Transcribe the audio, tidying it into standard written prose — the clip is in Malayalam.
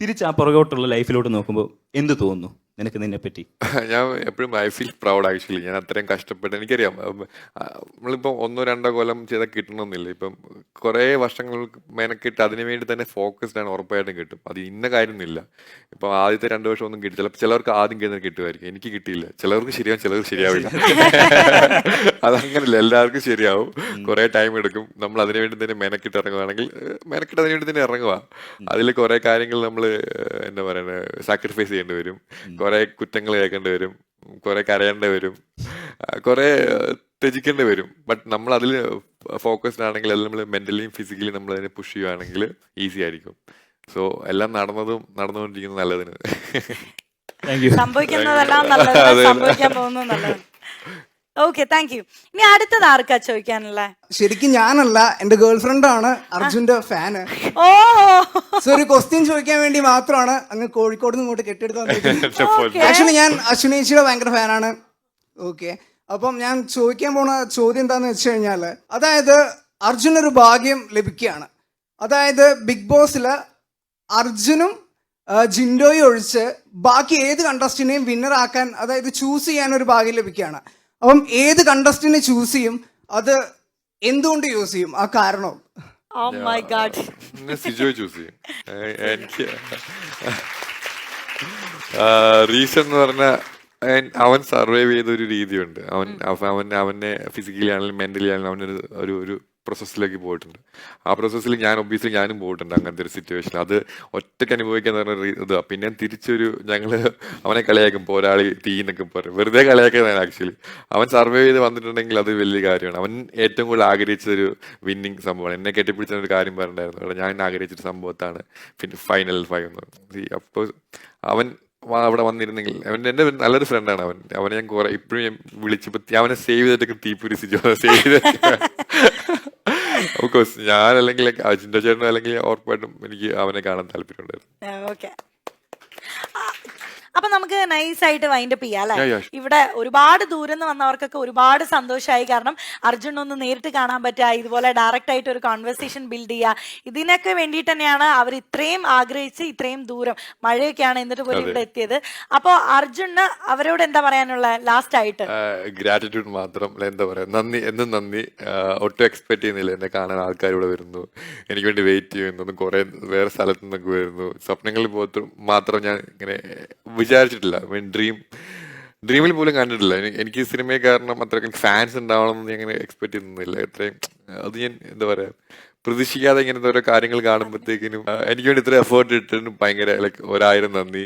തിരിച്ച് ആ പുറകോട്ടുള്ള ലൈഫിലോട്ട് നോക്കുമ്പോൾ എന്ത് തോന്നുന്നു നിനക്ക് നിന്നെ പറ്റി? ഞാൻ എപ്പോഴും ഐ ഫീൽ പ്രൗഡ് ആക്ച്വലി. ഞാൻ അത്രയും കഷ്ടപ്പെട്ട് എനിക്കറിയാം. നമ്മളിപ്പോൾ 1-2 കൊല്ലം ചെയ്താൽ കിട്ടണമെന്നില്ല. ഇപ്പം കുറേ വർഷങ്ങൾക്ക് മെനക്കിട്ട് അതിനു വേണ്ടി തന്നെ ഫോക്കസ്ഡ് ആണ്, ഉറപ്പായിട്ടും കിട്ടും. അത് ഇന്ന കാര്യമൊന്നുമില്ല. ഇപ്പം ആദ്യത്തെ 2 വർഷം ഒന്നും കിട്ടി, ചിലർക്ക് ആദ്യം കിട്ടുന്നത് കിട്ടുമായിരിക്കും, എനിക്ക് കിട്ടിയില്ല. ചിലർക്ക് ശരിയാവും, ചിലർക്ക് ശരിയാവില്ല. അതങ്ങനല്ല, എല്ലാവർക്കും ശരിയാവും. കുറേ ടൈം എടുക്കും. നമ്മൾ അതിനു വേണ്ടി തന്നെ മെനക്കിട്ട് ഇറങ്ങുവാണെങ്കിൽ മെനക്കിട്ട് അതിനു വേണ്ടി തന്നെ ഇറങ്ങുക. അതിൽ കുറേ കാര്യങ്ങൾ നമ്മൾ എന്താ പറയുന്നത് സാക്രിഫൈസ് ചെയ്യേണ്ടി വരും. കുറെ കുറ്റങ്ങൾ കേൾക്കേണ്ടി വരും, കുറെ കരയേണ്ടി വരും, കുറെ ത്യജിക്കേണ്ടി വരും. ബട്ട് നമ്മൾ അതിൽ ഫോക്കസ്ഡ് ആണെങ്കിൽ, അല്ലെങ്കിൽ നമ്മൾ മെന്റലിയും ഫിസിക്കലിയും നമ്മൾ അതിനെ പുഷ് ചെയ്യുകയാണെങ്കിൽ ഈസി ആയിരിക്കും. സോ എല്ലാം നടന്നുകൊണ്ടിരിക്കുന്നത് നല്ലതിന്. സംഭവിക്കുന്നതെല്ലാം നല്ലത്, സംഭവിക്കാൻ പോകുന്നത് നല്ലത്. Okay, thank you. ഇനി അടുത്തത് ആർക്കാ ചോദിക്കാനുള്ള? ശരിക്കും ഞാനല്ല, എന്റെ ഗേൾ ഫ്രണ്ട് ആണ് അർജുന്റെ ഫാന്. ഓ, സോ ഒരു ക്വസ്റ്റ്യൻ ചോദിക്കാൻ വേണ്ടി മാത്രമാണ് അങ്ങ് കോഴിക്കോട് നിന്ന് ഇങ്ങോട്ട് കെട്ടിയെടുത്ത് വന്നിരിക്കുന്നത്. ആക്ച്വലി ഞാൻ അശ്വിനേച്ചിയുടെ ഭയങ്കര ഫാനാണ്. ഓക്കെ, അപ്പം ഞാൻ ചോദിക്കാൻ പോണ ചോദ്യം എന്താന്ന് വെച്ച് കഴിഞ്ഞാല്, അതായത് അർജുനൊരു ഭാഗ്യം ലഭിക്കുകയാണ്. അതായത് ബിഗ് ബോസില് അർജുനും ജിൻഡോയും ഒഴിച്ച് ബാക്കി ഏത് കണ്ടസ്റ്റിനെയും വിന്നർ ആക്കാൻ, അതായത് ചൂസ് ചെയ്യാൻ ഒരു ഭാഗ്യം ലഭിക്കുകയാണ്. അപ്പം ഏത് കണ്ടസ്റ്റിനെ ചൂസ് ചെയ്യും? അത് എന്തുകൊണ്ട് യൂസ് ചെയ്യും? ആ കാരണം? Oh my god, Sijoy choose ചെയ്യും. എനിക്ക് റീസൺ എന്ന് പറഞ്ഞാൽ അവൻ സർവൈവ് ചെയ്തൊരു രീതിയുണ്ട്. അവനെ ഫിസിക്കലി ആണെങ്കിലും മെന്റലി ആണെങ്കിലും അവനൊരു ഒരു പ്രോസസ്സിലേക്ക് പോയിട്ടുണ്ട്. ആ പ്രോസസ്സിൽ ഒബ്വിയസ്ലി ഞാനും പോയിട്ടുണ്ട് അങ്ങനത്തെ ഒരു സിറ്റുവേഷൻ. അത് ഒറ്റയ്ക്ക് അനുഭവിക്കാൻ പറഞ്ഞ ഇതാ. പിന്നെ തിരിച്ചൊരു ഞങ്ങള് അവനെ കളിയാക്കും, പോരാളി തീന്നൊക്കെ പറയും, വെറുതെ കളിയാക്കുന്നതാണ് ആക്ച്വലി. അവൻ സർവൈവ് ചെയ്ത് വന്നിട്ടുണ്ടെങ്കിൽ അത് വലിയ കാര്യമാണ്. അവൻ ഏറ്റവും കൂടുതൽ ആഗ്രഹിച്ചൊരു വിന്നിങ് സംഭവമാണ്. എന്നെ കെട്ടിപ്പിടിച്ച ഒരു കാര്യം പറഞ്ഞിട്ടുണ്ടായിരുന്നു, ഞാൻ ആഗ്രഹിച്ചൊരു സംഭവത്താണ് പിന്നെ ഫൈനൽ 5 എന്ന് പറയുന്നത്. അപ്പോൾ അവൻ അവിടെ വന്നിരുന്നെങ്കിൽ, എന്റെ നല്ലൊരു ഫ്രണ്ടാണ് അവനെ ഞാൻ കുറെ ഇപ്പോഴും ഞാൻ വിളിച്ചപ്പോ അവനെ സേവ് ചെയ്തിട്ടൊക്കെ തീപ്പൊരി സേവ് ചെയ്തിട്ട് ഓഫ്കോഴ്സ് ഞാൻ അല്ലെങ്കിൽ അജിന്റെ ചേട്ടനോ അല്ലെങ്കിൽ ഉറപ്പായിട്ടും എനിക്ക് അവനെ കാണാൻ താല്പര്യമുണ്ടായിരുന്നു. ഓക്കെ, അപ്പൊ നമുക്ക് നൈസായിട്ട് വൈൻഡപ്പ് ചെയ്യാം അല്ലെ? Yeah, yeah. ഇവിടെ ഒരുപാട് ദൂരം നിന്ന് വന്നവർക്കൊക്കെ ഒരുപാട് സന്തോഷമായി. കാരണം അർജുനൊന്ന് നേരിട്ട് കാണാൻ പറ്റുക, ഇതുപോലെ ഡയറക്റ്റ് ആയിട്ട് ഒരു കോൺവെർസേഷൻ ബിൽഡ് ചെയ്യുക, ഇതിനൊക്കെ വേണ്ടിയിട്ട് തന്നെയാണ് അവർ ഇത്രയും ആഗ്രഹിച്ച് ഇത്രയും ദൂരം, മഴയൊക്കെയാണ് എന്നിട്ട് പോലും ഇവിടെ എത്തിയത്. അപ്പൊ അർജുന് അവരോട് എന്താ പറയാനുള്ള ലാസ്റ്റ് ആയിട്ട്? ഗ്രാറ്റിറ്റ്യൂഡ് മാത്രം. എന്താ പറയാ, നന്ദി, എന്നും നന്ദി. ഒട്ടും എക്സ്പെക്ട് ചെയ്യുന്നില്ല എന്നെ കാണാൻ ആൾക്കാർ ഇവിടെ വരുന്നു, എനിക്ക് വേണ്ടി വെയിറ്റ് ചെയ്യുന്നു, കുറെ വേറെ സ്ഥലത്തു നിന്നൊക്കെ വരുന്നു. സ്വപ്നങ്ങളിൽ മാത്രം ഞാൻ ഇങ്ങനെ വിചാരിച്ചിട്ടില്ല. ഡ്രീമിൽ പോലും കണ്ടിട്ടില്ല. എനിക്ക് സിനിമയെ കാരണം അത്രയ്ക്ക് ഫാൻസ് ഉണ്ടാവണമെന്ന് ഞാൻ എക്സ്പെക്ട് ചെയ്യുന്നില്ല. എത്രയും അത് ഞാൻ എന്താ പറയാ പ്രതീക്ഷിക്കാതെ ഇങ്ങനത്തെ ഓരോ കാര്യങ്ങൾ കാണുമ്പോഴത്തേക്കിനും എനിക്ക് വേണ്ടി ഇത്ര എഫേർട്ട് ഇട്ടിട്ട് ഭയങ്കര 1000 നന്ദി.